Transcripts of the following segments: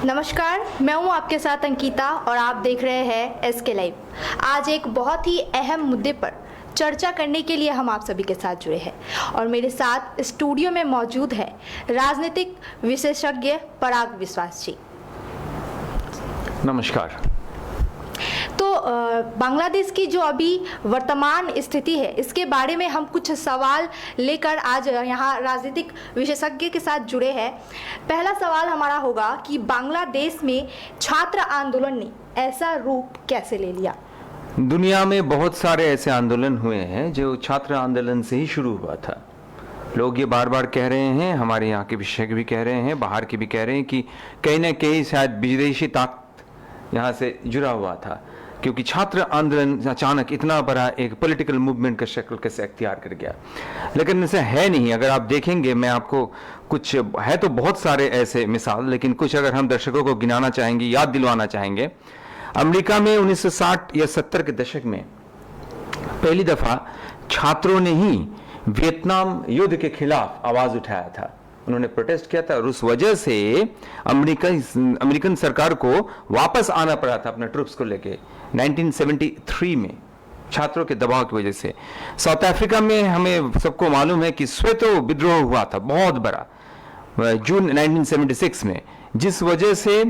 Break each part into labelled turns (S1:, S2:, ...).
S1: नमस्कार, मैं हूं आपके साथ अंकिता और आप देख रहे हैं एसके लाइव। आज एक बहुत ही अहम मुद्दे पर चर्चा करने के लिए हम आप सभी के साथ जुड़े हैं और मेरे साथ स्टूडियो में मौजूद है राजनीतिक विशेषज्ञ पराग विश्वास जी।
S2: नमस्कार।
S1: तो बांग्लादेश की जो अभी वर्तमान स्थिति है इसके बारे में हम कुछ सवाल लेकर आज यहाँ राजनीतिक विशेषज्ञ के साथ जुड़े हैं। पहला सवाल हमारा होगा कि बांग्लादेश में छात्र आंदोलन ने ऐसा रूप कैसे ले लिया?
S2: दुनिया में बहुत सारे ऐसे आंदोलन हुए हैं जो छात्र आंदोलन से ही शुरू हुआ था। लोग ये बार बार कह रहे हैं, हमारे यहाँ के विशेषज्ञ भी कह रहे हैं, बाहर के भी कह रहे हैं कि कहीं ना कहीं शायद विदेशी ताकत यहाँ से जुड़ा हुआ था, क्योंकि छात्र आंदोलन अचानक इतना बड़ा एक पॉलिटिकल मूवमेंट का शक्ल कैसे अख्तियार कर गया। लेकिन ऐसा है नहीं। अगर आप देखेंगे, मैं आपको कुछ है तो बहुत सारे ऐसे मिसाल, लेकिन कुछ अगर हम दर्शकों को गिनाना चाहेंगे, याद दिलवाना चाहेंगे। अमेरिका में 1960 या 70 के दशक में पहली दफा छात्रों ने ही वियतनाम युद्ध के खिलाफ आवाज उठाया था। उन्होंने प्रोटेस्ट किया था और उस वजह से अमेरिकन सरकार को वापस आना पड़ा था अपने ट्रूप्स को लेके 1973 में, छात्रों के दबाव की वजह से। साउथ अफ्रीका में हमें सबको मालूम है कि सोवेतो विद्रोह हुआ था बहुत बड़ा जून 1976 में, जिस वजह से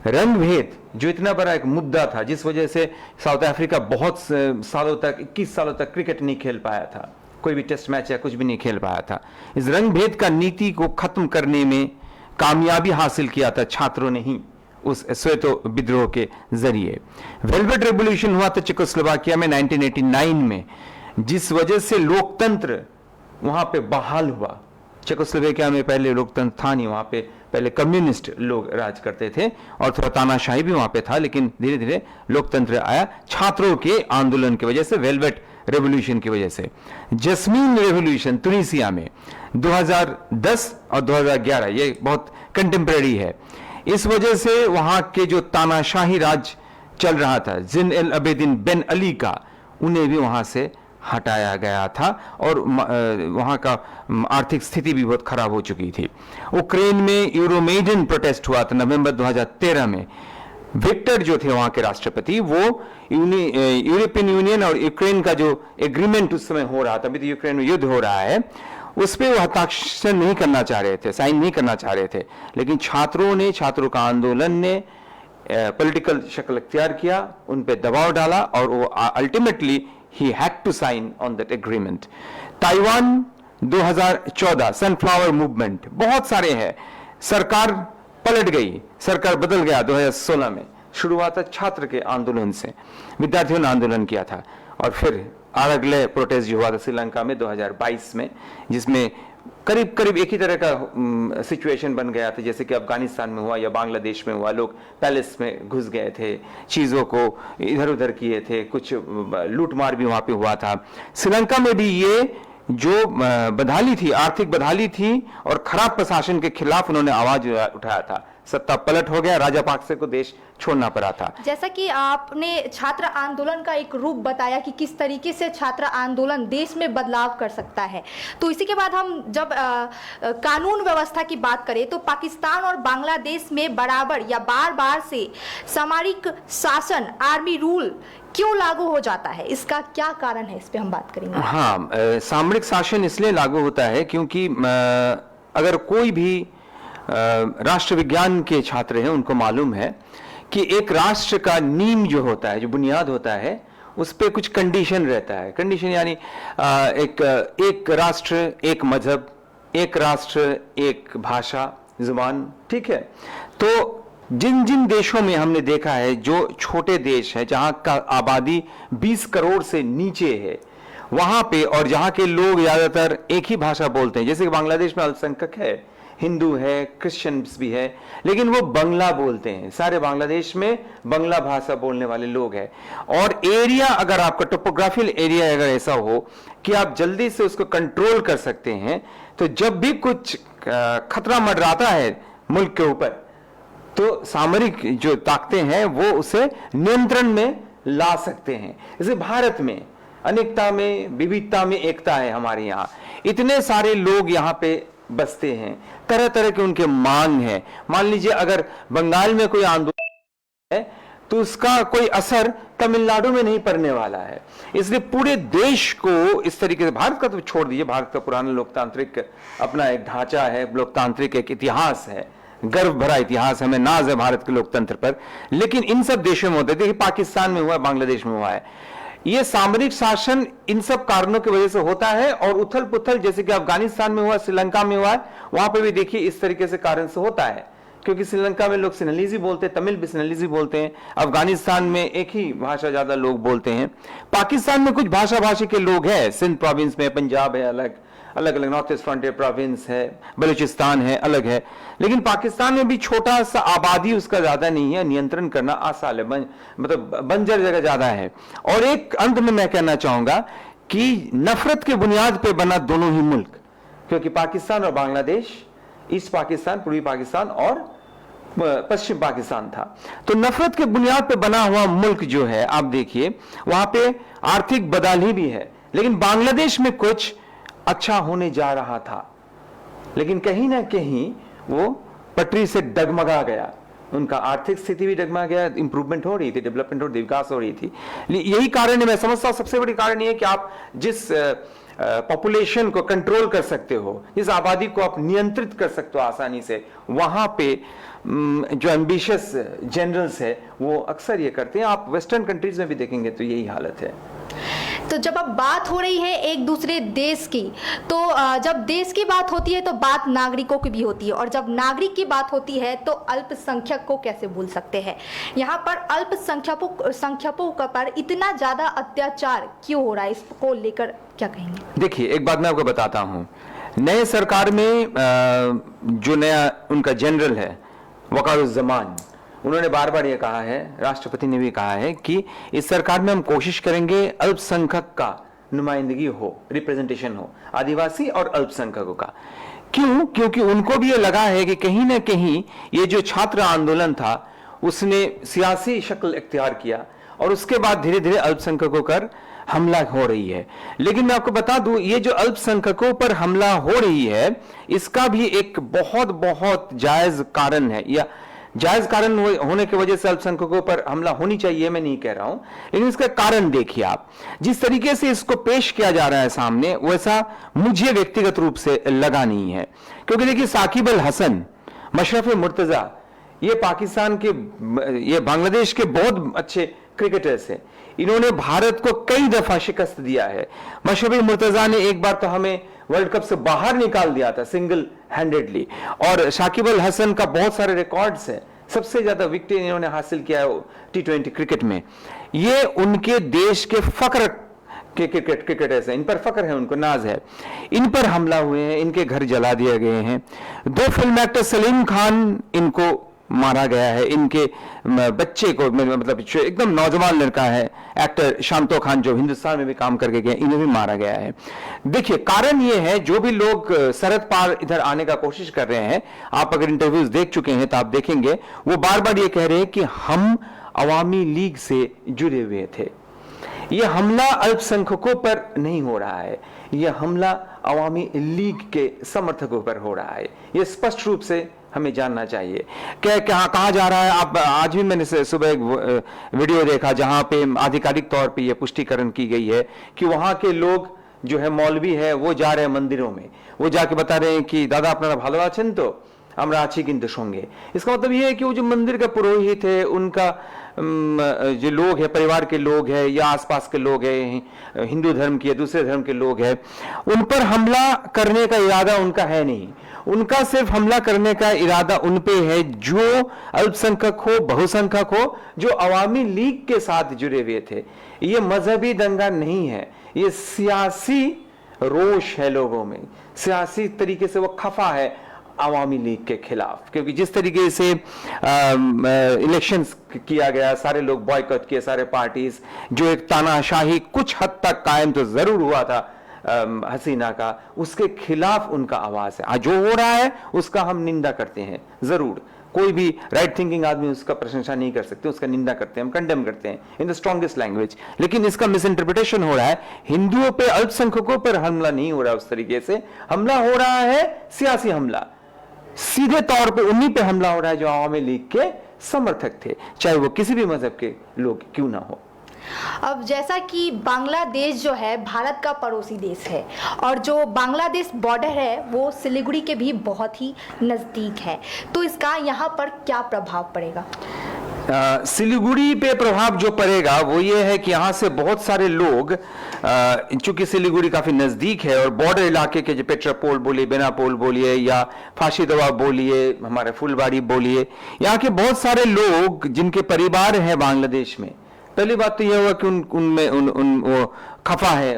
S2: रंग भेद जो इतना बड़ा एक मुद्दा था, जिस वजह से साउथ अफ्रीका बहुत सालों तक 21 सालों तक क्रिकेट नहीं खेल पाया था, कोई भी टेस्ट मैच या कुछ भी नहीं खेल पाया था। इस रंग भेद का नीति को खत्म करने में कामयाबी हासिल किया था छात्रों ने ही उस सोवेतो विद्रोह के जरिए। वेलवेट रेवोल्यूशन हुआ था चेकोस्लोवाकिया में 1989 में, जिस वजह से लोकतंत्र वहां पे बहाल हुआ। चेकोस्लोवाकिया में पहले लोकतंत्र था नहीं, वहां पे पहले कम्युनिस्ट लोग राज करते थे और थोड़ा तानाशाही भी वहां पे था, लेकिन धीरे धीरे लोकतंत्र आया छात्रों के आंदोलन की वजह से, वेलवेट रेवोल्यूशन की वजह से। जस्मीन रेवोल्यूशन तुनिसिया में 2010 और 2011, ये बहुत कंटेम्परेरी है। इस वजह से वहां के जो तानाशाही राज चल रहा था, जिन एल अबेदिन बेन अली का, उन्हें भी वहां से हटाया गया था और वहां का आर्थिक स्थिति भी बहुत खराब हो चुकी थी। यूक्रेन में यूरोमेडन प्रोटेस्ट हुआ था नवंबर 2013 में। विक्टर जो थे वहां के राष्ट्रपति, वो यूरोपियन यूनियन और यूक्रेन का जो एग्रीमेंट उस समय हो रहा था, अभी तो यूक्रेन में युद्ध हो रहा है, उस पर वो हस्ताक्षर नहीं करना चाह रहे थे, साइन नहीं करना चाह रहे थे। लेकिन छात्रों का आंदोलन ने पॉलिटिकल शक्ल अख्तियार किया, उन पे दबाव डाला और वो ultimately he had to sign on that agreement. Taiwan 2014 sunflower movement, बहुत सारे हैं। सरकार पलट गई, सरकार बदल गया 2016 में। शुरुआत छात्र के आंदोलन से, विद्यार्थियों ने आंदोलन किया था और फिर अगले प्रोटेस्ट जो हुआ था श्रीलंका में 2022 में, जिसमें करीब करीब एक ही तरह का सिचुएशन बन गया था जैसे कि अफगानिस्तान में हुआ या बांग्लादेश में हुआ। लोग पैलेस में घुस गए थे, चीज़ों को इधर उधर किए थे, कुछ लूटमार भी वहाँ पे हुआ था। श्रीलंका में भी ये जो बदहाली थी, आर्थिक बदहाली थी और खराब प्रशासन के खिलाफ उन्होंने आवाज उठाया था। सत्ता पलट हो गया, राजापाक्से को देश छोड़ना पड़ा था।
S1: जैसा कि आपने छात्र आंदोलन का एक रूप बताया कि किस तरीके से छात्र आंदोलन देश में बदलाव कर सकता है, तो इसी के बाद हम जब कानून व्यवस्था की बात करें तो पाकिस्तान और बांग्लादेश में बराबर या बार बार से सामरिक शासन, आर्मी रूल क्यों लागू हो जाता है? इसका क्या कारण है, इस पे हम बात करेंगे।
S2: हाँ, सामरिक शासन इसलिए लागू होता है क्योंकि अगर कोई भी राष्ट्र विज्ञान के छात्र हैं, उनको मालूम है कि एक राष्ट्र का नींव जो होता है, जो बुनियाद होता है, उस पर कुछ कंडीशन रहता है। कंडीशन यानी एक राष्ट्र एक मजहब, एक राष्ट्र एक भाषा जुबान, ठीक है। तो जिन जिन देशों में हमने देखा है, जो छोटे देश है जहां का आबादी 20 करोड़ से नीचे है, वहां पे, और जहां के लोग ज्यादातर एक ही भाषा बोलते हैं, जैसे कि बांग्लादेश में अल्पसंख्यक है, हिंदू है, क्रिश्चियंस भी है, लेकिन वो बंगला बोलते हैं। सारे बांग्लादेश में बंगला भाषा बोलने वाले लोग हैं। और एरिया, अगर आपका टोपोग्राफिकल एरिया अगर ऐसा हो कि आप जल्दी से उसको कंट्रोल कर सकते हैं, तो जब भी कुछ खतरा मंडराता है मुल्क के ऊपर, तो सामरिक जो ताकतें हैं वो उसे नियंत्रण में ला सकते हैं। जैसे भारत में अनेकता में विविधता में एकता है। हमारे यहाँ इतने सारे लोग यहाँ पे बसते हैं, तरह तरह के उनके मांग हैं। मान लीजिए अगर बंगाल में कोई आंदोलन है तो उसका कोई असर तमिलनाडु में नहीं पड़ने वाला है। इसलिए पूरे देश को इस तरीके से, भारत का तो छोड़ दीजिए, भारत का पुराना लोकतांत्रिक अपना एक ढांचा है, लोकतांत्रिक एक इतिहास है, गर्व भरा इतिहास, हमें नाज है भारत के लोकतंत्र पर। लेकिन इन सब देशों में होता है, देखिए पाकिस्तान में हुआ है, बांग्लादेश में हुआ है, यह सामरिक शासन इन सब कारणों की वजह से होता है। और उथल पुथल जैसे कि अफगानिस्तान में हुआ, श्रीलंका में हुआ है, वहां पर भी देखिए इस तरीके से कारण से होता है, क्योंकि श्रीलंका में लोग सिनलीजी बोलते हैं, तमिल भी सिनलीजी बोलते हैं, अफगानिस्तान में एक ही भाषा ज्यादा लोग बोलते हैं, पाकिस्तान में कुछ भाषा भाषी के लोग हैं, सिंध प्रोविंस में, पंजाब है अलग अलग अलग, नॉर्थ ईस्ट फ्रंटियर प्रोविंस है, बलूचिस्तान है अलग है। लेकिन पाकिस्तान में भी छोटा सा आबादी उसका ज्यादा नहीं है, नियंत्रण करना आसान है, मतलब बंजर जगह ज्यादा है। और एक अंत में मैं कहना चाहूंगा कि नफरत के बुनियाद पर बना दोनों ही मुल्क, क्योंकि पाकिस्तान और बांग्लादेश, ईस्ट पाकिस्तान, पूर्वी पाकिस्तान और पश्चिम पाकिस्तान था, तो नफरत के बुनियाद पर बना हुआ मुल्क जो है, आप देखिए वहां पे आर्थिक बदहाली भी है। लेकिन बांग्लादेश में कुछ अच्छा होने जा रहा था, लेकिन कहीं ना कहीं वो पटरी से डगमगा गया, उनका आर्थिक स्थिति भी डगमगा गया, इंप्रूवमेंट हो रही थी, डेवलपमेंट हो रही थी, विकास हो रही थी। यही कारण है, मैं समझता हूं सबसे बड़ी कारण ये है कि आप जिस पॉपुलेशन को कंट्रोल कर सकते हो, जिस आबादी को आप नियंत्रित कर सकते हो आसानी से, वहां पे जो एम्बिशियस जनरल्स है वो अक्सर ये करते हैं। आप वेस्टर्न कंट्रीज में भी देखेंगे तो यही हालत है।
S1: तो जब अब बात हो रही है एक दूसरे देश की, तो जब देश की बात होती है तो बात नागरिकों की भी होती है, और जब नागरिक की बात होती है तो अल्पसंख्यक को कैसे भूल सकते हैं। यहाँ पर अल्पसंख्यकों पर इतना ज़्यादा अत्याचार क्यों हो रहा है, इसको लेकर क्या कहेंगे?
S2: देखिए एक बात मैं आपको बताता हूँ, नए सरकार में जो नया उनका जनरल है वकारुज्जमान, उन्होंने बार बार ये कहा है, राष्ट्रपति ने भी कहा है कि इस सरकार में हम कोशिश करेंगे अल्पसंख्यक का नुमाइंदगी हो, रिप्रेजेंटेशन हो, आदिवासी और अल्पसंख्यकों का। क्यों? क्योंकि उनको भी ये लगा है कि कहीं ना कहीं ये जो छात्र आंदोलन था उसने सियासी शक्ल इख्तियार किया और उसके बाद धीरे धीरे अल्पसंख्यकों पर हमला हो रही है। लेकिन मैं आपको बता दूं, ये जो अल्पसंख्यकों पर हमला हो रही है इसका भी एक बहुत बहुत जायज कारण है, या जायज कारण होने की वजह से अल्पसंख्यकों पर हमला होनी चाहिए, मैं नहीं कह रहा हूं, लेकिन इसका कारण देखिए आप, जिस तरीके से इसको पेश किया जा रहा है सामने, वैसा मुझे व्यक्तिगत रूप से लगा नहीं है। क्योंकि देखिए साकिब अल हसन, मशरफ मुर्तजा, ये पाकिस्तान के, ये बांग्लादेश के बहुत अच्छे क्रिकेटर्स हैं, इन्होंने भारत को कई दफा शिकस्त दिया है। मशरफ मुर्तजा ने एक बार तो हमें वर्ल्ड कप से बाहर निकाल दिया था सिंगल हैंडेडली, और शाकिब अल हसन का बहुत सारे रिकॉर्ड्स हैं, सबसे ज्यादा विकेट इन्होंने हासिल किया है T20 क्रिकेट में। ये उनके देश के फख्र के क्रिकेटर्स हैं, इन पर फख्र है, उनको नाज है। इन पर हमला हुए हैं, इनके घर जला दिए गए हैं। 2 फिल्म एक्टर सलीम खान, इनको मारा गया है, इनके बच्चे को, मतलब एकदम नौजवान लड़का है एक्टर शांतो खान, जो हिंदुस्तान में भी काम करके गए, इन्हें भी मारा गया है। देखिए कारण ये है, जो भी लोग सरहद पार इधर आने का कोशिश कर रहे हैं, आप अगर इंटरव्यूज देख चुके हैं तो आप देखेंगे वो बार बार ये कह रहे हैं कि हम अवामी लीग से जुड़े हुए थे। ये हमला अल्पसंख्यकों पर नहीं हो रहा है, यह हमला अवामी लीग के समर्थकों पर हो रहा है। यह स्पष्ट रूप से हमें जानना चाहिए। क्या कहा जा रहा है, आप आज भी मैंने सुबह एक वीडियो देखा जहां पे आधिकारिक तौर पे यह पुष्टिकरण की गई है कि वहां के लोग जो है, मौलवी है, वो जा रहे हैं मंदिरों में, वो जाके बता रहे हैं कि दादा अपना भालो आছেন तो আমরা আছি কিন্তু সঙ্গে। इसका मतलब ये है कि वो जो मंदिर का पुरोहित है, उनका जो लोग है, परिवार के लोग हैं या आसपास के लोग हैं, हिंदू धर्म के, दूसरे धर्म के लोग हैं, उन पर हमला करने का इरादा उनका है नहीं। उनका सिर्फ हमला करने का इरादा उन पे है जो अल्पसंख्यक हो, बहुसंख्यक हो, जो अवामी लीग के साथ जुड़े हुए थे। ये मजहबी दंगा नहीं है, ये सियासी रोष है लोगों में, सियासी तरीके से वो खफा है अवामी लीग के खिलाफ। क्योंकि जिस तरीके से इलेक्शंस किया गया, सारे लोग बॉयकॉट किए, सारे पार्टीज, जो एक तानाशाही कुछ हद तक कायम तो जरूर हुआ था हसीना का, उसके खिलाफ उनका आवाज है। जो हो रहा है उसका हम निंदा करते हैं जरूर, कोई भी राइट थिंकिंग आदमी उसका प्रशंसा नहीं कर सकते, उसका निंदा करते हैं, हम कंडेम करते हैं इन द स्ट्रॉन्गेस्ट लैंग्वेज। लेकिन इसका मिस इंटरप्रिटेशन हो रहा है, हिंदुओं पे, अल्पसंख्यकों पर हमला नहीं हो रहा है उस तरीके से, हमला हो रहा है सियासी हमला, सीधे तौर पे उन्हीं पे हमला हो रहा है जो आवामी लीग के समर्थक थे, चाहे वो किसी भी मजहब के लोग क्यों ना हो।
S1: अब जैसा कि बांग्लादेश जो है भारत का पड़ोसी देश है और जो बांग्लादेश बॉर्डर है वो सिलीगुड़ी के भी बहुत ही नज़दीक है, तो इसका यहाँ पर क्या प्रभाव पड़ेगा?
S2: सिलीगुड़ी पे प्रभाव जो पड़ेगा वो ये है कि यहाँ से बहुत सारे लोग, चूंकि सिलीगुड़ी काफी नजदीक है और बॉर्डर इलाके के, जो पेट्रापोल बोलिए, बेनापोल बोलिए या फाशीदवा बोलिए, हमारे फुलबाड़ी बोलिए, यहाँ के बहुत सारे लोग जिनके परिवार हैं बांग्लादेश में, पहली बात तो यह हुआ कि उनमें वो खफा है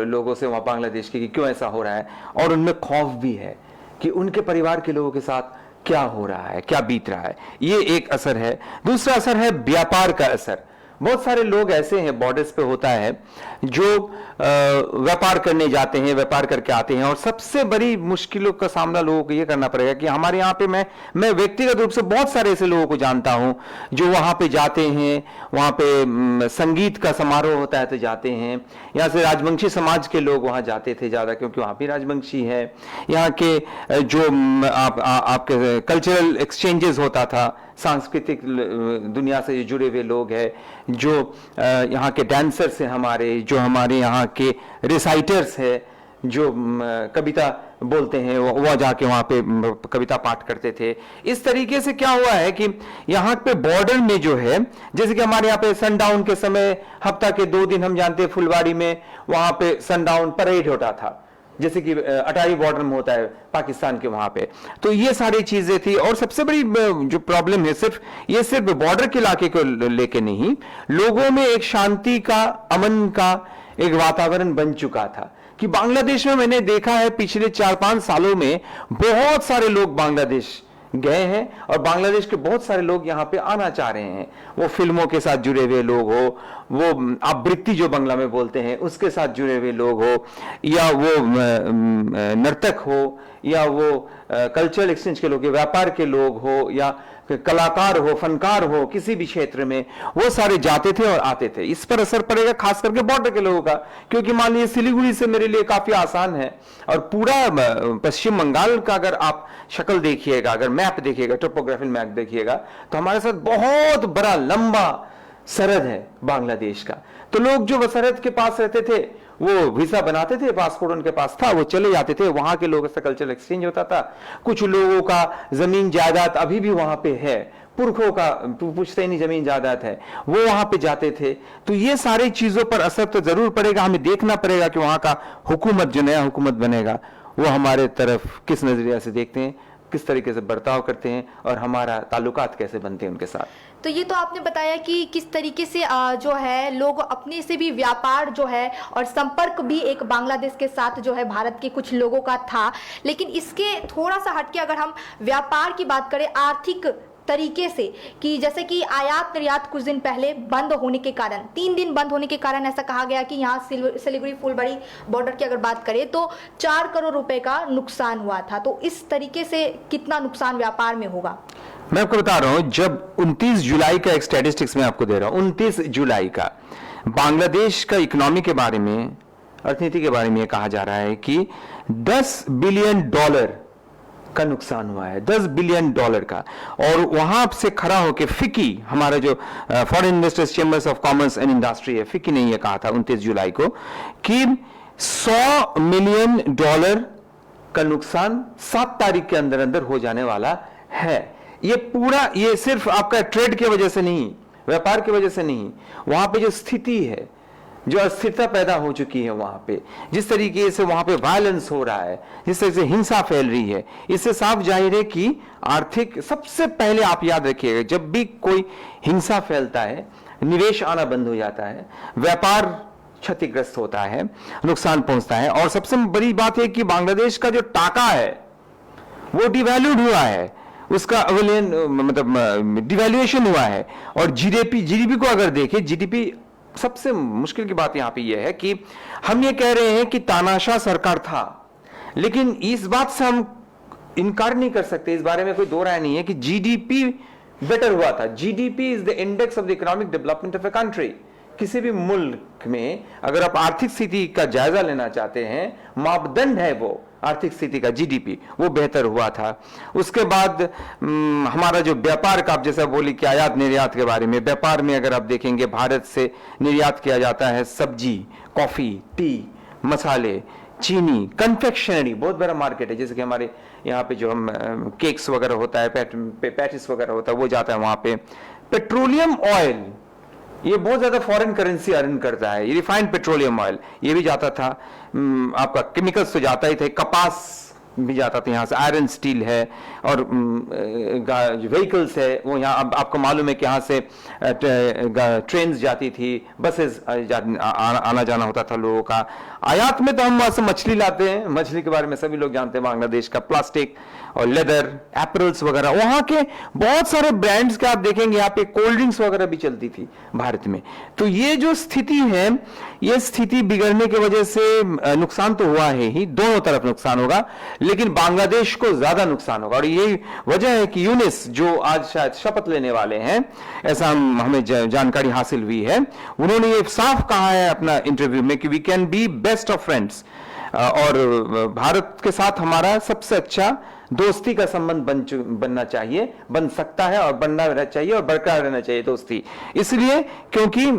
S2: लोगों से वहां बांग्लादेश के कि क्यों ऐसा हो रहा है, और उनमें खौफ भी है कि उनके परिवार के लोगों के साथ क्या हो रहा है, क्या बीत रहा है। ये एक असर है। दूसरा असर है व्यापार का असर। बहुत सारे लोग ऐसे हैं, बॉर्डर्स पे होता है, जो व्यापार करने जाते हैं, व्यापार करके आते हैं, और सबसे बड़ी मुश्किलों का सामना लोगों को ये करना पड़ेगा कि हमारे यहाँ पे मैं व्यक्तिगत रूप से बहुत सारे ऐसे लोगों को जानता हूं जो वहां पे जाते हैं, वहां पे संगीत का समारोह होता है तो जाते हैं। यहाँ से राजवंशी समाज के लोग वहां जाते थे ज्यादा, क्योंकि वहां भी राजवंशी है। यहाँ के जो आपके कल्चरल एक्सचेंजेस होता था, सांस्कृतिक दुनिया से जुड़े हुए लोग हैं, जो यहाँ के डांसर्स हैं, हमारे जो हमारे यहाँ के रिसाइटर्स हैं, जो कविता बोलते हैं, वो जाके वहाँ पे कविता पाठ करते थे। इस तरीके से क्या हुआ है कि यहाँ पे बॉर्डर में जो है, जैसे कि हमारे यहाँ पे सनडाउन के समय हफ्ता के 2 दिन हम जानते हैं फुलवाड़ी में वहाँ पे सनडाउन परेड होता था, जैसे कि अटारी बॉर्डर में होता है पाकिस्तान के वहां पे। तो ये सारी चीजें थी। और सबसे बड़ी जो प्रॉब्लम है, सिर्फ बॉर्डर के इलाके को लेके नहीं, लोगों में एक शांति का, अमन का एक वातावरण बन चुका था कि बांग्लादेश में मैंने देखा है पिछले 4-5 सालों में बहुत सारे लोग बांग्लादेश गए हैं और बांग्लादेश के बहुत सारे लोग यहाँ पे आना चाह रहे हैं। वो फिल्मों के साथ जुड़े हुए लोग हो, वो आवृत्ति जो बंगला में बोलते हैं उसके साथ जुड़े हुए लोग हो, या वो नर्तक हो, या वो कल्चरल एक्सचेंज के लोग, व्यापार के लोग हो, या कलाकार हो, फनकार हो, किसी भी क्षेत्र में, वो सारे जाते थे और आते थे। इस पर असर पड़ेगा खास करके बॉर्डर के लोगों का, क्योंकि मान लीजिए सिलीगुड़ी से मेरे लिए काफी आसान है, और पूरा पश्चिम बंगाल का अगर आप शक्ल देखिएगा, अगर मैप देखिएगा, टोपोग्राफिकल मैप देखिएगा, तो हमारे साथ बहुत बड़ा लंबा सरहद है बांग्लादेश का। तो लोग जो सरहद के पास रहते थे वो वीजा बनाते थे, पासपोर्ट उनके पास था, वो चले जाते थे, वहां के लोगों से कल्चरल एक्सचेंज होता था। कुछ लोगों का जमीन जायदाद अभी भी वहां पे है, पुरखों का पुश्तैनी जमीन जायदाद है, वो वहां पे जाते थे। तो ये सारी चीजों पर असर तो जरूर पड़ेगा। हमें देखना पड़ेगा कि वहां का हुकूमत, जो नया हुकूमत बनेगा, वो हमारे तरफ किस नजरिया से देखते हैं, किस तरीके से बर्ताव करते हैं, और हमारा ताल्लुकात कैसे बनते हैं उनके साथ।
S1: तो ये तो आपने बताया कि किस तरीके से जो है लोग अपने से भी व्यापार जो है और संपर्क भी एक बांग्लादेश के साथ जो है भारत के कुछ लोगों का था। लेकिन इसके थोड़ा सा हटके अगर हम व्यापार की बात करें आर्थिक तरीके से, कि जैसे कि आयात निर्यात कुछ दिन पहले बंद होने के कारण, 3 दिन बंद होने के कारण ऐसा कहा गया कि यहाँ सिलीगुड़ी फुलबाड़ी बॉर्डर की अगर बात करें तो 4 करोड़ रुपए का नुकसान हुआ था। तो इस तरीके से कितना नुकसान व्यापार में होगा?
S2: मैं आपको बता रहा हूं, जब 29 जुलाई का एक स्टैटिस्टिक्स में आपको दे रहा हूं, 29 जुलाई का बांग्लादेश का इकोनॉमी के बारे में, अर्थनीति के बारे में कहा जा रहा है कि $10 बिलियन का नुकसान हुआ है, $10 बिलियन का। और वहां से खड़ा होकर फिक्की, हमारा जो foreign investors chambers of commerce and industry है, फिक्की ने यह कहा था 29 जुलाई को कि $100 मिलियन का नुकसान 7 तारीख के अंदर अंदर हो जाने वाला है। ये पूरा, ये सिर्फ आपका ट्रेड की वजह से नहीं, व्यापार की वजह से नहीं, वहां पे जो स्थिति है, जो अस्थिरता पैदा हो चुकी है वहां पे, जिस तरीके से वहां पे वायलेंस हो रहा है, जिस तरीके से हिंसा फैल रही है, इससे साफ जाहिर है कि आर्थिक, सबसे पहले आप याद रखिएगा, जब भी कोई हिंसा फैलता है, निवेश आना बंद हो जाता है, व्यापार क्षतिग्रस्त होता है, नुकसान पहुंचता है। और सबसे बड़ी बात है कि बांग्लादेश का जो टाका है वो डिवैल्यूड हुआ है, उसका मतलब डिवैल्यूएशन हुआ है। और जीडीपी को अगर देखें, जीडीपी, सबसे मुश्किल की बात यहां पे यह है कि हम ये कह रहे हैं कि तानाशाह सरकार था, लेकिन इस बात से हम इनकार नहीं कर सकते, इस बारे में कोई दो राय नहीं है कि जीडीपी बेटर हुआ था। GDP is the index of the economic development of a country. किसी भी मुल्क में अगर आप आर्थिक स्थिति का जायजा लेना चाहते हैं, मापदंड है वो आर्थिक स्थिति का, जीडीपी, वो बेहतर हुआ था। उसके बाद हमारा जो व्यापार का, आप जैसा बोली कि आयात निर्यात के बारे में, व्यापार में अगर आप देखेंगे भारत से निर्यात किया जाता है सब्जी, कॉफी, टी, मसाले, चीनी, कन्फेक्शनरी, बहुत बड़ा मार्केट है। जैसे कि हमारे यहाँ पे जो हम केक्स वगैरह होता है, पैटिस वगैरह होता है, वो जाता है वहां पे। पेट्रोलियम ऑयल, ये बहुत ज्यादा फॉरेन करेंसी अर्न करता है। ये रिफाइंड पेट्रोलियम ऑयल, ये भी जाता था। आपका केमिकल्स तो जाता ही था, कपास भी जाता था यहाँ से, आयरन स्टील है, और व्हीकल्स है वो यहाँ। अब आपको मालूम है कि यहाँ से ट्रेन जाती थी, बसेस आना जाना होता था लोगों का। आयात में तो हम वहां से मछली लाते हैं, मछली के बारे में सभी लोग जानते हैं, बांग्लादेश का। प्लास्टिक और लेदर, एपरल्स वगैरह, वहां के बहुत सारे ब्रांड्स के आप देखेंगे यहाँ पे। कोल्ड ड्रिंक्स वगैरह भी चलती थी भारत में। तो ये जो स्थिति है, ये स्थिति बिगड़ने की वजह से नुकसान तो हुआ है ही, दोनों तरफ नुकसान होगा, लेकिन बांग्लादेश को ज्यादा नुकसान होगा। और यही वजह है कि यूनिस जो आज शायद शपथ लेने वाले हैं, ऐसा हमें जानकारी हासिल हुई है, उन्होंने ये साफ कहा है अपना इंटरव्यू में कि we can be best of friends, और भारत के साथ हमारा सबसे अच्छा दोस्ती का संबंध बनना चाहिए, बन सकता है और बनना चाहिए और बरकरार रहना चाहिए दोस्ती। इसलिए क्योंकि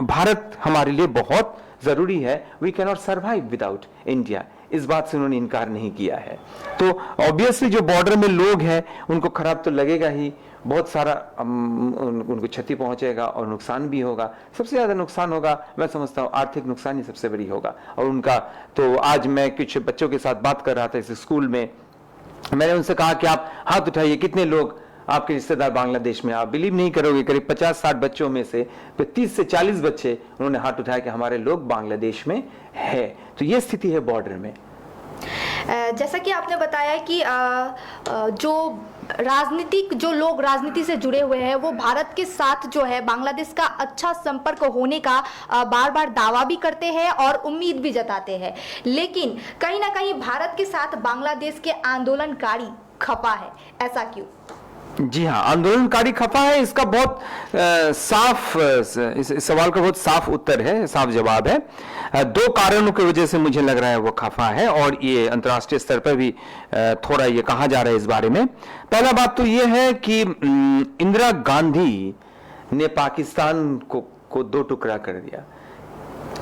S2: भारत हमारे लिए बहुत जरूरी है। We can not survive without India, इस बात से उन्होंने इनकार नहीं किया है। तो ऑब्वियसली जो बॉर्डर में लोग हैं उनको खराब तो लगेगा ही, बहुत सारा उनको क्षति पहुंचेगा और नुकसान भी होगा। सबसे ज्यादा नुकसान होगा, मैं समझता हूं आर्थिक नुकसान ही सबसे बड़ी होगा। और उनका तो आज मैं कुछ बच्चों के साथ बात कर रहा था इस स्कूल में, मैंने उनसे कहा कि आप हाथ उठाइए, कितने लोग आपके रिश्तेदार बांग्लादेश में। आप बिलीव नहीं करोगे, करीब 50-60 बच्चों में से 30 से 40 बच्चे उन्होंने हाथ उठाया कि हमारे लोग बांग्लादेश में है। तो ये स्थिति है बॉर्डर में।
S1: जैसा कि आपने बताया कि जो राजनीतिक, जो लोग राजनीति से जुड़े हुए हैं, वो भारत के साथ जो है बांग्लादेश का अच्छा संपर्क होने का बार बार दावा भी करते हैं और उम्मीद भी जताते हैं। लेकिन कहीं ना कहीं भारत के साथ बांग्लादेश के आंदोलनकारी खफा है, ऐसा क्यों?
S2: जी हाँ, आंदोलनकारी खफा है, इसका बहुत साफ, इस सवाल का बहुत साफ उत्तर है, साफ जवाब है। दो कारणों की वजह से मुझे लग रहा है वो खफा है, और ये अंतर्राष्ट्रीय स्तर पर भी थोड़ा ये कहा जा रहा है इस बारे में। पहला बात तो ये है कि इंदिरा गांधी ने पाकिस्तान को दो टुकड़ा कर दिया।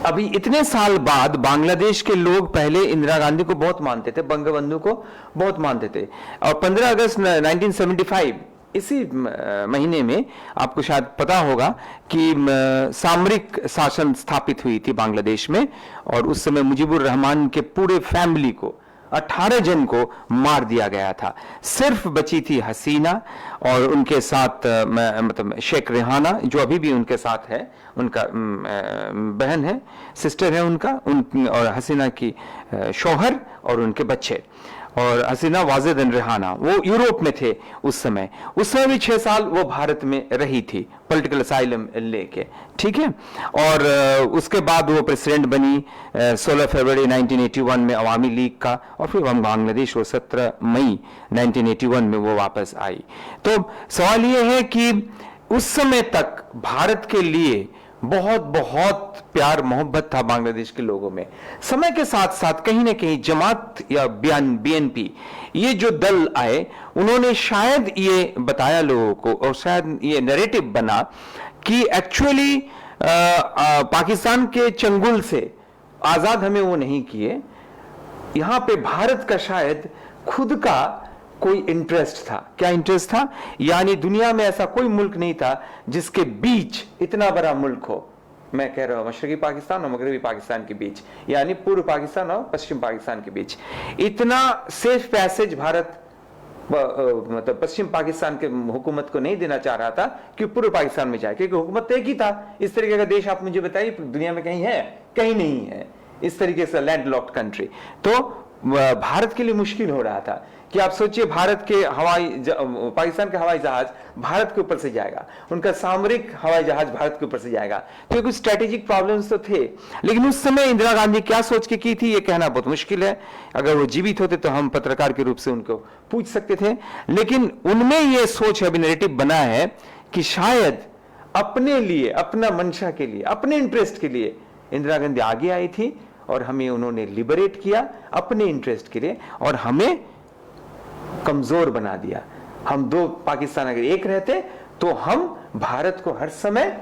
S2: अभी इतने साल बाद बांग्लादेश के लोग पहले इंदिरा गांधी को बहुत मानते थे, बंगबंधु को बहुत मानते थे, और 15 अगस्त 1975 इसी महीने में आपको शायद पता होगा कि सामरिक शासन स्थापित हुई थी बांग्लादेश में, और उस समय मुजीबुर रहमान के पूरे फैमिली को, 18 जन को मार दिया गया था। सिर्फ बची थी हसीना और उनके साथ मतलब शेख रेहाना, जो अभी भी उनके साथ है, उनका बहन है, सिस्टर है उनका, और हसीना की शौहर और उनके बच्चे। और हसीना वाजिदन रेहाना वो यूरोप में थे उस समय भी 6 साल वो भारत में रही थी पॉलिटिकल असाइलम लेके, ठीक है। और उसके बाद वो प्रेसिडेंट बनी 16 फरवरी 1981 में अवामी लीग का, और फिर हम बांग्लादेश वो 17 मई 1981 में वो वापस आई। तो सवाल ये है कि उस समय तक भारत के लिए बहुत बहुत प्यार मोहब्बत था बांग्लादेश के लोगों में। समय के साथ साथ कहीं ना कहीं जमात या बीएनपी, ये जो दल आए, उन्होंने शायद ये बताया लोगों को, और शायद ये नैरेटिव बना कि एक्चुअली पाकिस्तान के चंगुल से आजाद हमें वो नहीं किए, यहां पे भारत का शायद खुद का कोई इंटरेस्ट था। क्या इंटरेस्ट था? यानी दुनिया में ऐसा कोई मुल्क नहीं था जिसके बीच इतना बड़ा मुल्क हो। मैं कह रहा हूं मशरकी पाकिस्तान और मगरबी पाकिस्तान के बीच, यानी पूर्व पाकिस्तान और पश्चिम पाकिस्तान के बीच इतना सेफ पैसेज भारत मतलब पश्चिम पाकिस्तान के हुकूमत को नहीं देना चाह रहा था कि पूर्व पाकिस्तान में जाए, क्योंकि हुकूमत एक ही था। इस तरीके का देश आप मुझे बताइए दुनिया में कहीं है? कहीं नहीं है इस तरीके से लैंड लॉक्ड कंट्री। तो भारत के लिए मुश्किल हो रहा था कि आप सोचिए पाकिस्तान के हवाई जहाज भारत के ऊपर से जाएगा, उनका सामरिक हवाई जहाज भारत के ऊपर से जाएगा, तो कुछ स्ट्रेटेजिक प्रॉब्लम्स तो थे। लेकिन उस समय इंदिरा गांधी क्या सोच के की थी ये कहना बहुत मुश्किल है। अगर वो जीवित होते तो हम पत्रकार के रूप से उनको पूछ सकते थे, लेकिन उनमें ये सोच अभी नैरेटिव बना है कि शायद अपने लिए, अपना मंशा के लिए, अपने इंटरेस्ट के लिए इंदिरा गांधी आगे आई थी और हमें उन्होंने लिबरेट किया अपने इंटरेस्ट के लिए और हमें कमजोर बना दिया। हम दो पाकिस्तान अगर एक रहते तो हम भारत को हर समय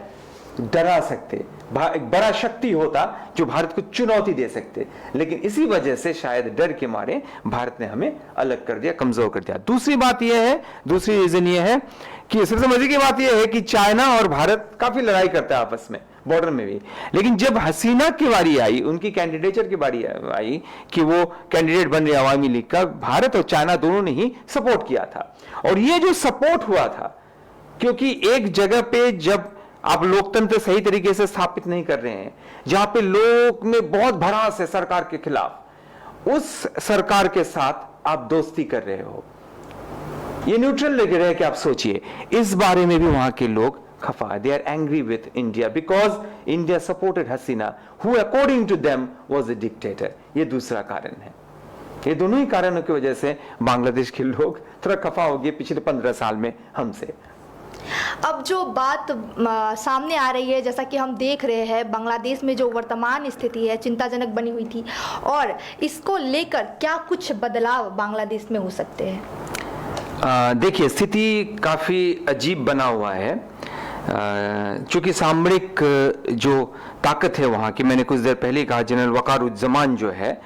S2: डरा सकते, एक बड़ा शक्ति होता जो भारत को चुनौती दे सकते, लेकिन इसी वजह से शायद डर के मारे भारत ने हमें अलग कर दिया, कमजोर कर दिया। दूसरी बात यह है, दूसरी रीजन यह है कि सबसे मजे की बात यह है कि चाइना और भारत काफी लड़ाई करता है आपस में, बॉर्डर में भी। लेकिन जब हसीना की बारी आई, उनकी कैंडिडेचर की बारी आई कि वो कैंडिडेट बन रही अवामी लीग का, भारत और चाइना दोनों ने ही सपोर्ट किया था। और ये जो सपोर्ट हुआ था, क्योंकि एक जगह पे जब आप लोकतंत्र सही तरीके से स्थापित नहीं कर रहे हैं, जहां पे लोग में बहुत भड़ास है सरकार के खिलाफ, उस सरकार के साथ आप दोस्ती कर रहे हो, ये न्यूट्रल लग रहा है कि आप सोचिए, इस बारे में भी वहां के लोग खफा, they are angry with India because India supported Hasina who according to them was a dictator. ये दूसरा कारण है। ये दोनों ही कारणों की वजह से बांग्लादेश के लोग थोड़ा खफा हो गए पिछले 15 साल में हमसे।
S1: अब जो बात सामने आ रही है, जैसा कि हम देख रहे हैं, बांग्लादेश में जो वर्तमान स्थिति है चिंताजनक बनी हुई थी, और इसको लेकर क्या कुछ बदलाव बांग्लादेश में हो सकते हैं?
S2: देखिए, स्थिति काफी अजीब बना हुआ है। चूंकि सामरिक जो ताकत है वहां की, मैंने कुछ देर पहले कहा, जनरल वकारुज्जमान जो है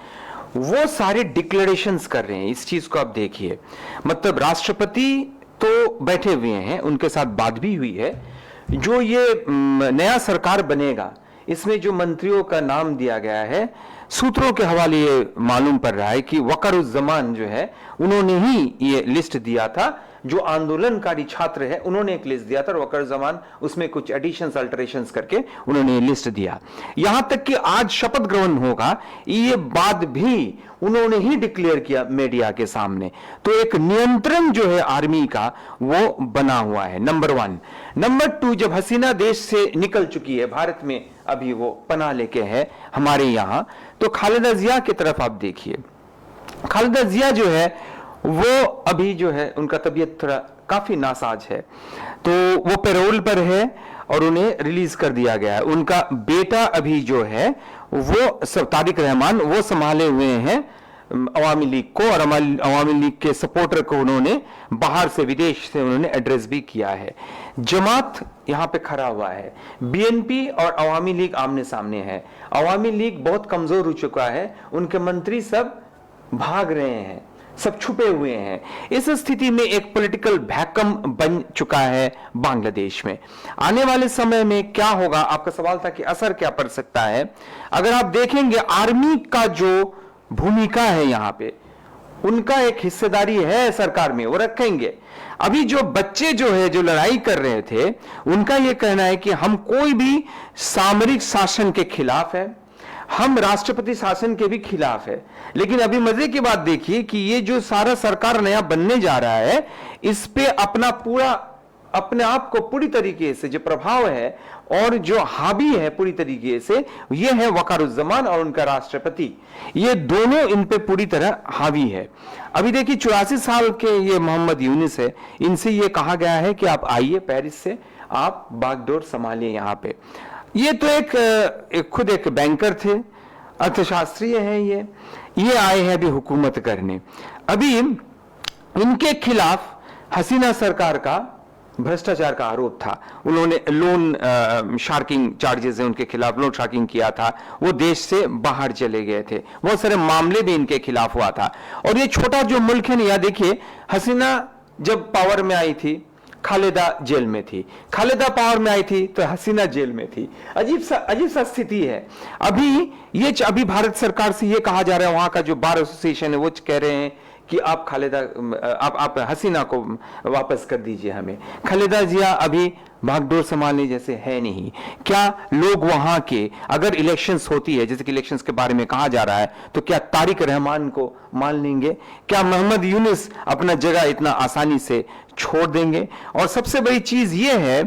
S2: वो सारे डिक्लेरेशंस कर रहे हैं। इस चीज को आप देखिए, मतलब राष्ट्रपति तो बैठे हुए हैं, उनके साथ बात भी हुई है। जो ये नया सरकार बनेगा, इसमें जो मंत्रियों का नाम दिया गया है, सूत्रों के हवाले ये मालूम पड़ रहा है कि वकारुज्जमान जो है उन्होंने ही ये लिस्ट दिया था। जो आंदोलनकारी छात्र है उन्होंने एक लिस्ट दिया था और वकारुज्जमान उसमें कुछ एडिशंस अल्टरेशंस करके उन्होंने ये लिस्ट दिया। यहां तक कि आज शपथ ग्रहण होगा, ये बात भी उन्होंने ही डिक्लेयर किया मीडिया के सामने। तो एक नियंत्रण जो है आर्मी का वो बना हुआ है, नंबर 1। नंबर 2, जब हसीना देश से निकल चुकी है, भारत में अभी वो पनाह लेके है हमारे यहां, तो खालिदा जिया की तरफ आप देखिए। खालिदा जिया जो है वो अभी जो है उनका तबीयत थोड़ा काफी नासाज है, तो वो पैरोल पर है और उन्हें रिलीज कर दिया गया है। उनका बेटा अभी जो है वो तारिक रहमान वो संभाले हुए हैं अवामी लीग को, और अवामी लीग के सपोर्टर को उन्होंने बाहर से, विदेश से उन्होंने एड्रेस भी किया है। जमात यहां पे खड़ा हुआ है, बीएनपी और अवामी लीग आमने सामने है। अवामी लीग बहुत कमजोर हो चुका है, उनके मंत्री सब भाग रहे हैं, सब छुपे हुए हैं। इस स्थिति में एक पॉलिटिकल वैक्यूम बन चुका है बांग्लादेश में। आने वाले समय में क्या होगा, आपका सवाल था कि असर क्या पड़ सकता है। अगर आप देखेंगे, आर्मी का जो भूमिका है यहां पे, उनका एक हिस्सेदारी है सरकार में, वो रखेंगे। अभी जो बच्चे जो है जो लड़ाई कर रहे थे, उनका यह कहना है कि हम कोई भी सामरिक शासन के खिलाफ है, हम राष्ट्रपति शासन के भी खिलाफ है। लेकिन अभी मजे की बात देखिए कि ये जो सारा सरकार नया बनने जा रहा है, इस पे अपने आप को पूरी तरीके से जो प्रभाव है और जो हावी है पूरी तरीके से, ये है वकारुज्जमान और उनका राष्ट्रपति। ये दोनों इन पे पूरी तरह हावी है। अभी देखिए 84 साल के ये मोहम्मद यूनिस है, इनसे ये कहा गया है कि आप आइए पेरिस से, आप बागडोर संभालिए यहां पे। ये तो खुद एक बैंकर थे, अर्थशास्त्री हैं, ये आए हैं अभी हुकूमत करने। अभी इनके खिलाफ हसीना सरकार का भ्रष्टाचार का आरोप था। उन्होंने लोन शार्किंग चार्जेस है उनके खिलाफ, लोन शार्किंग किया था, वो देश से बाहर चले गए थे, बहुत सारे मामले भी इनके खिलाफ हुआ था। और ये छोटा जो मुल्क है ना, यह देखिए, हसीना जब पावर में आई थी, खालिदा जेल में थी, खालिदा पावर में आई थी तो हसीना जेल में थी। अजीब सा स्थिति है। अभी भारत सरकार से ये कहा जा रहा है, वहां का जो बार एसोसिएशन है वो कह रहे हैं कि आप खालिदा आप हसीना को वापस कर दीजिए हमें। खालिदा जिया अभी भागडोर संभालने जैसे है नहीं। क्या लोग वहां के, अगर इलेक्शंस होती है जैसे कि इलेक्शंस के बारे में कहा जा रहा है, तो क्या तारिक रहमान को मान लेंगे? क्या मोहम्मद यूनुस अपना जगह इतना आसानी से छोड़ देंगे? और सबसे बड़ी चीज यह है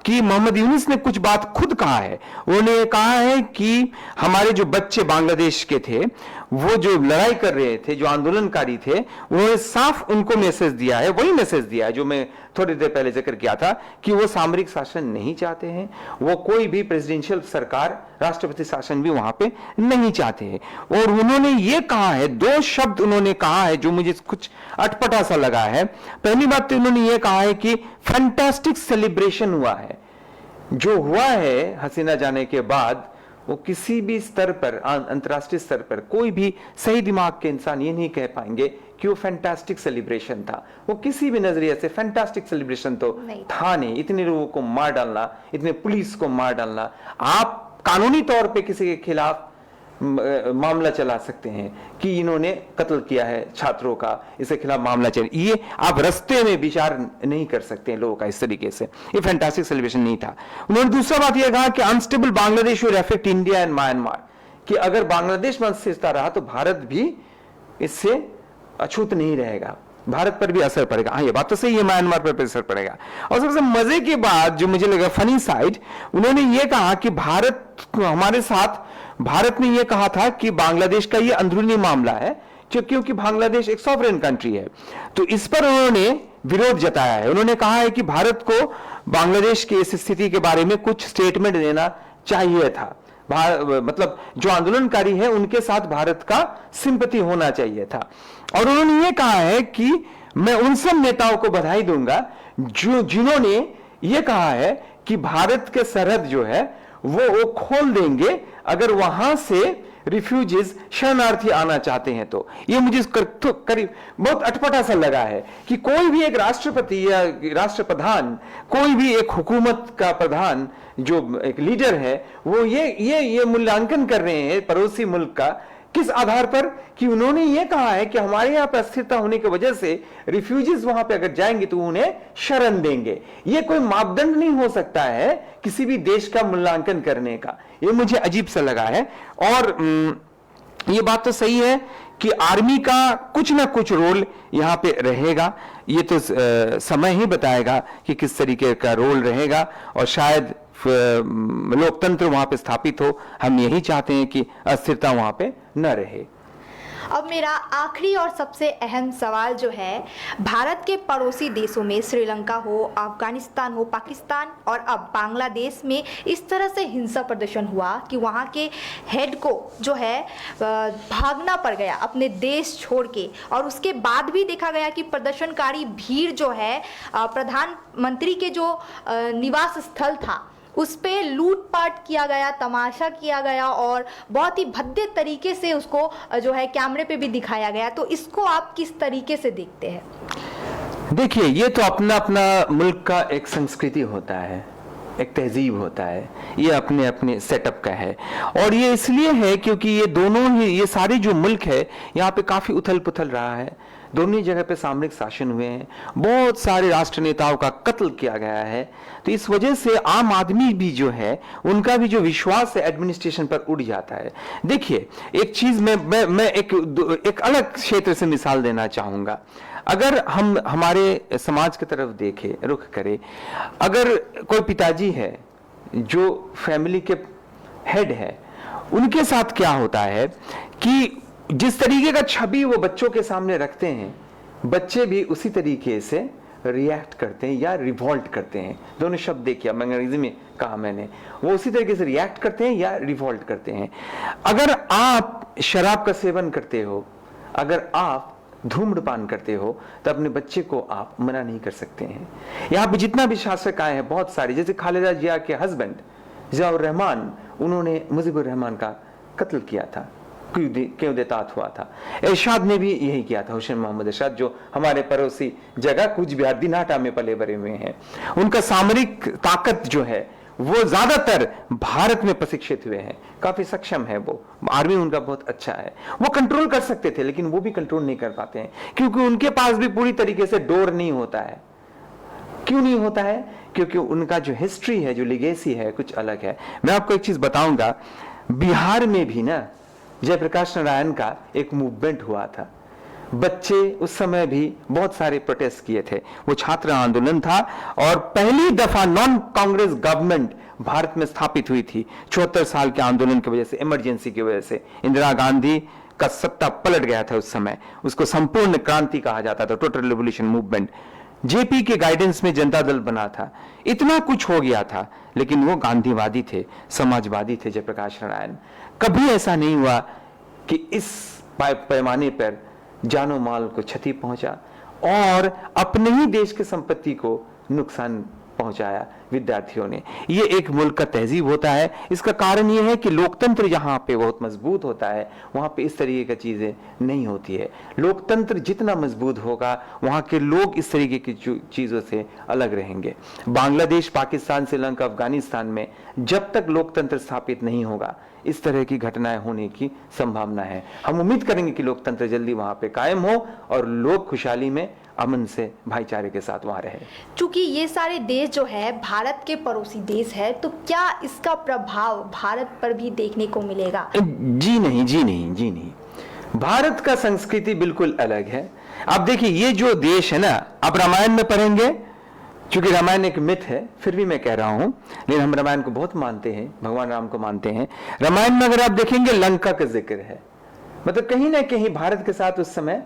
S2: कि मोहम्मद यूनुस ने कुछ बात खुद कहा है। उन्होंने कहा है कि हमारे जो बच्चे बांग्लादेश के थे, वो जो लड़ाई कर रहे थे, जो आंदोलनकारी थे, उन्होंने साफ उनको मैसेज दिया है, वही मैसेज दिया है जो मैं थोड़ी देर पहले जिक्र किया था, कि वो सामरिक शासन नहीं चाहते हैं, वो कोई भी प्रेसिडेंशियल सरकार, राष्ट्रपति शासन भी वहां पे नहीं चाहते हैं। और उन्होंने ये कहा है, दो शब्द उन्होंने कहा है जो मुझे कुछ अटपटा सा लगा है। पहली बात तो उन्होंने ये कहा है कि फैंटास्टिक सेलिब्रेशन हुआ है। जो हुआ है हसीना जाने के बाद, वो किसी भी स्तर पर, अंतर्राष्ट्रीय स्तर पर, कोई भी सही दिमाग के इंसान ये नहीं कह पाएंगे कि वो फैंटास्टिक सेलिब्रेशन था। वो किसी भी नजरिए से फैंटास्टिक सेलिब्रेशन तो था नहीं। इतने लोगों को मार डालना, इतने पुलिस को मार डालना, आप कानूनी तौर पे किसी के खिलाफ मामला चला सकते हैं कि इन्होंने कत्ल किया है छात्रों का, इसके खिलाफ मामला चले, ये आप रस्ते में विचार नहीं कर सकते हैं लोगों का इस तरीके से। ये फैंटास्टिक सेलिब्रेशन नहीं था। उन्होंने दूसरा बात यह कहा कि unstable Bangladesh will affect India and Myanmar, कि अगर बांग्लादेश में अस्थिरता रहा तो भारत भी इससे अछूत नहीं रहेगा, भारत पर भी असर पड़ेगा। हाँ, ये बात तो सही है, म्यांमार पर भी असर पड़ेगा। और सबसे मजे की बात जो मुझे लगा, फनी साइड, उन्होंने ये कहा कि भारत हमारे साथ, भारत ने यह कहा था कि बांग्लादेश का यह अंदरूनी मामला है, क्योंकि बांग्लादेश एक सॉवरेन कंट्री है। तो इस पर उन्होंने विरोध जताया है। उन्होंने कहा है कि भारत को बांग्लादेश की इस स्थिति के बारे में कुछ स्टेटमेंट देना चाहिए था। मतलब जो आंदोलनकारी है उनके साथ भारत का सिंपैथी होना चाहिए था। और उन्होंने ये कहा है कि मैं उन सब नेताओं को बधाई दूंगा जिन्होंने ये कहा है कि भारत के सरहद जो है वो खोल देंगे अगर वहां से रिफ्यूजीज, शरणार्थी आना चाहते हैं। तो ये मुझे करीब बहुत अटपटा सा लगा है कि कोई भी एक राष्ट्रपति या राष्ट्रप्रधान, कोई भी एक हुकूमत का प्रधान जो एक लीडर है, वो ये मूल्यांकन कर रहे हैं पड़ोसी मुल्क का, किस आधार पर कि उन्होंने ये कहा है कि हमारे यहां पर अस्थिरता होने की वजह से रिफ्यूजीज वहां पे अगर जाएंगे तो उन्हें शरण देंगे। ये कोई मापदंड नहीं हो सकता है किसी भी देश का मूल्यांकन करने का। ये मुझे अजीब सा लगा है। और ये बात तो सही है कि आर्मी का कुछ ना कुछ रोल यहां पे रहेगा। ये तो समय ही बताएगा कि किस तरीके का रोल रहेगा, और शायद लोकतंत्र वहां पे स्थापित हो। हम यही चाहते हैं कि अस्थिरता वहां पे न रहे।
S1: अब मेरा आखिरी और सबसे अहम सवाल जो है, भारत के पड़ोसी देशों में श्रीलंका हो, अफगानिस्तान हो, पाकिस्तान और अब बांग्लादेश में इस तरह से हिंसा प्रदर्शन हुआ कि वहाँ के हेड को जो है भागना पड़ गया अपने देश छोड़ के। और उसके बाद भी देखा गया कि प्रदर्शनकारी भीड़ जो है प्रधानमंत्री के जो निवास स्थल था उस पे लूटपाट किया गया, तमाशा किया गया और बहुत ही भद्दे तरीके से उसको जो है कैमरे पे भी दिखाया गया। तो इसको आप किस तरीके से देखते हैं?
S2: देखिए, ये तो अपना अपना मुल्क का एक संस्कृति होता है, एक तहजीब होता है, ये अपने अपने सेटअप का है। और ये इसलिए है क्योंकि ये दोनों ही, ये सारे जो मुल्क है यहाँ पे काफी उथल पुथल रहा है। दोनों ही जगह पे सामरिक शासन हुए हैं, बहुत सारे राष्ट्र नेताओं का कत्ल किया गया है। तो इस वजह से आम आदमी भी जो है, उनका भी जो विश्वास है एडमिनिस्ट्रेशन पर उड़ जाता है। देखिए, एक चीज मैं एक अलग क्षेत्र से मिसाल देना चाहूंगा। अगर हम हमारे समाज की तरफ देखें, रुख करें, अगर कोई पिताजी है जो फैमिली के हेड है, उनके साथ क्या होता है कि जिस तरीके का छवि वो बच्चों के सामने रखते हैं, बच्चे भी उसी तरीके से रिएक्ट करते हैं या रिवॉल्ट करते हैं। दोनों शब्द देखिए, अंग्रेजी में कहा मैंने, वो उसी तरीके से रिएक्ट करते हैं या रिवॉल्ट करते हैं। अगर आप शराब का सेवन करते हो, अगर आप धूम्रपान करते हो, तो अपने बच्चे को आप मना नहीं कर सकते हैं। यहाँ पे जितना भी शासक आए हैं, बहुत सारे, जैसे खालिदा जिया के हस्बैंड जियाउर रहमान, उन्होंने मुजीबुर रहमान का कत्ल किया था, क्यों देतात हुआ था। इरशाद ने भी यही किया था, हुसैन मोहम्मद इरशाद, जो हमारे पड़ोसी जगह कूच बिहार दिनाटा में पले बड़े हुए हैं। उनका सामरिक ताकत जो है वो ज्यादातर भारत में प्रशिक्षित हुए हैं, काफी सक्षम है, वो आर्मी उनका बहुत अच्छा है। वो कंट्रोल कर सकते थे लेकिन वो भी कंट्रोल नहीं कर पाते हैं क्योंकि उनके पास भी पूरी तरीके से डोर नहीं होता है। क्यों नहीं होता है? क्योंकि उनका जो हिस्ट्री है, जो लिगेसी है, कुछ अलग है। मैं आपको एक चीज बताऊंगा, बिहार में भी ना जयप्रकाश नारायण का एक मूवमेंट हुआ था। बच्चे उस समय भी बहुत सारे प्रोटेस्ट किए थे, वो छात्र आंदोलन था और पहली दफा नॉन कांग्रेस गवर्नमेंट भारत में स्थापित हुई थी 74 साल के आंदोलन की वजह से, इमरजेंसी की वजह से। इंदिरा गांधी का सत्ता पलट गया था उस समय, उसको संपूर्ण क्रांति कहा जाता था, टोटल रिवोल्यूशन मूवमेंट। जेपी के गाइडेंस में जनता दल बना था, इतना कुछ हो गया था, लेकिन वो गांधीवादी थे, समाजवादी थे जयप्रकाश नारायण। कभी ऐसा नहीं हुआ कि इस पैमाने पर जानो माल को क्षति पहुंचा और अपने ही देश की संपत्ति को नुकसान पहुंचाया विद्यार्थियों ने। ये एक मुल्क का तहजीब होता है। इसका कारण ये है कि लोकतंत्र जहां पे बहुत मजबूत होता है वहां पे इस तरीके की चीजें नहीं होती है। लोकतंत्र जितना मजबूत होगा वहां के लोग इस तरीके की चीजों से अलग रहेंगे। बांग्लादेश, पाकिस्तान, श्रीलंका, अफगानिस्तान में जब तक लोकतंत्र स्थापित नहीं होगा इस तरह की घटनाएं होने की संभावना है। हम उम्मीद करेंगे कि लोकतंत्र जल्दी वहां पे कायम हो और लोग खुशहाली में, अमन से, भाईचारे के साथ वहां रहे।
S1: चूंकि ये सारे देश जो है भारत के पड़ोसी देश है, तो क्या इसका प्रभाव भारत पर भी देखने को मिलेगा?
S2: जी नहीं, जी नहीं, जी नहीं। भारत का संस्कृति बिल्कुल अलग है। आप देखिए, ये जो देश है ना, आप रामायण में पढ़ेंगे, चूंकि रामायण एक मिथ है, फिर भी मैं कह रहा हूं, लेकिन हम रामायण को बहुत मानते हैं, भगवान राम को मानते हैं। रामायण में अगर आप देखेंगे लंका का जिक्र है, मतलब कहीं ना कहीं भारत के साथ उस समय,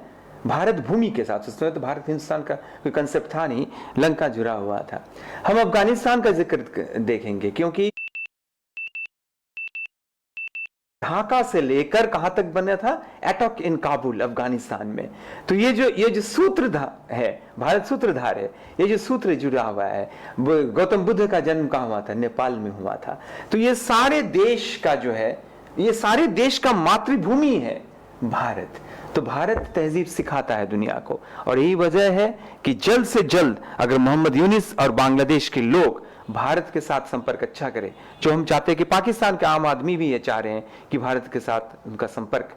S2: भारत भूमि के साथ, उस समय तो भारत हिंदुस्तान का कोई कंसेप्ट था नहीं, लंका जुड़ा हुआ था। हम अफगानिस्तान का जिक्र देखेंगे, क्योंकि ढाका से लेकर कहां तक बना था, अटैक इन काबुल, अफगानिस्तान में। तो ये जो सूत्रधार है, भारत सूत्रधार है, ये जो सूत्र जुड़ा हुआ है, गौतम बुद्ध का जन्म कहां हुआ था? नेपाल में हुआ था। तो ये सारे देश का जो है, ये सारे देश का मातृभूमि है भारत। तो भारत तहजीब सिखाता है दुनिया को, और यही वजह है कि जल्द से जल्द अगर मोहम्मद यूनिस और बांग्लादेश के लोग भारत के साथ संपर्क अच्छा करें, जो हम चाहते हैं कि पाकिस्तान के आम आदमी भी ये चाह रहे हैं कि भारत के साथ उनका संपर्क,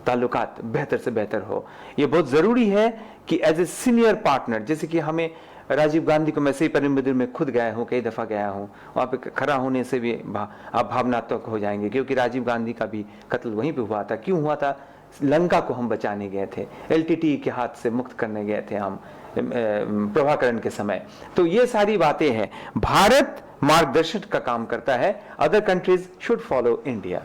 S2: ताल्लुकात बेहतर से बेहतर हो। ये बहुत जरूरी है कि एज ए सीनियर पार्टनर, जैसे कि हमें राजीव गांधी को, मैं से परम मंदिर में खुद गया हूँ, कई दफा गया हूँ, वहां पे खड़ा होने से भी आप भावनात्मक हो जाएंगे, क्योंकि राजीव गांधी का भी कत्ल वहीं पे हुआ था। क्यों हुआ था? लंका को हम बचाने गए थे, एलटीटी के हाथ से मुक्त करने गए थे हम प्रभाकरण के समय। तो ये सारी बातें हैं। भारत मार्गदर्शन का काम करता है, other countries should follow India.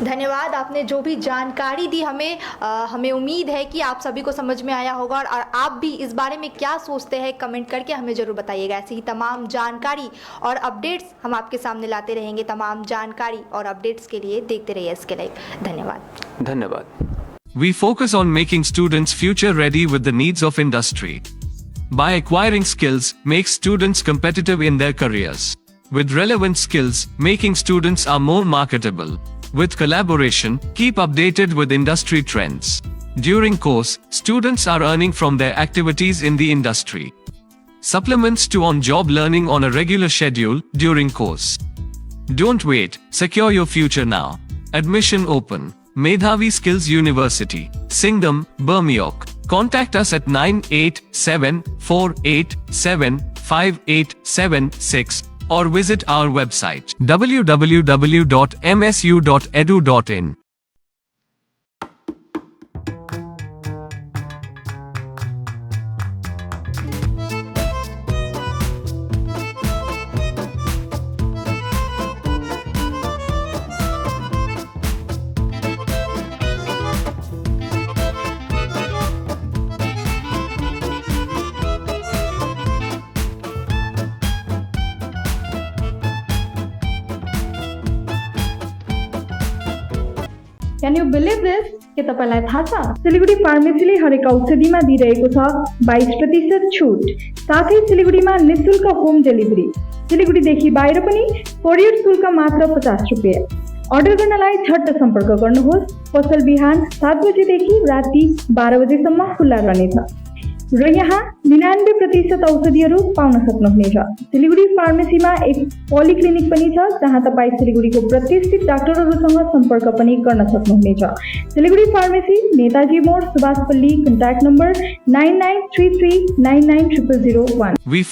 S1: धन्यवाद, आपने जो भी जानकारी दी हमें उम्मीद है कि आप सभी को समझ में आया होगा, और आप भी इस बारे में क्या सोचते हैं कमेंट करके हमें जरूर बताइएगा। ऐसी ही तमाम जानकारी और अपडेट्स हम आपके सामने लाते रहेंगे। तमाम जानकारी और अपडेट्स के लिए देखते रहिए SK Live। धन्यवाद।
S2: धन्यवाद।
S3: We focus on making students future ready with the needs of industry. By acquiring skills, make students competitive in their careers. With relevant skills, making students are more marketable. With collaboration, keep updated with industry trends. During course, students are earning from their activities in the industry. Supplements to on-job learning on a regular schedule during course. Don't wait, secure your future now. Admission open. Medhavi Skills University, Singham, Burmioc. Contact us at 9874875876 or visit our website www.msu.edu.in.
S4: Can you believe this? के तपाईलाई थाहा छ सिलिगुडी फार्मेसीले हरेक औषधिमा दिइरहेको छ 22% छुट, साथै सिलिगुडीमा निशुल्क होम डेलिभरी। सिलिगुडीदेखि बाहिर पनि कोरियर शुल्क मात्र 50 रुपैयाँ। अर्डर गर्नलाई झट्ट सम्पर्क गर्नुहोस्। पसल बिहान 7 बजेदेखि राति 12 बजेसम्म खुल्ला रहनेछ। र यहाँ 99% औषधिहरू पाउन सक्नुहुनेछ। सिलिगुडी फार्मेसीमा एक पोलिक्लिनिक पनि छ जहाँ तपाईँ सिलिगुडीको प्रतिष्ठित डाक्टरहरूसँग सम्पर्क पनि गर्न सक्नुहुनेछ। Siliguri pharmacy, Netaji mode, Subhashpalli, contact number 9933990001।
S3: We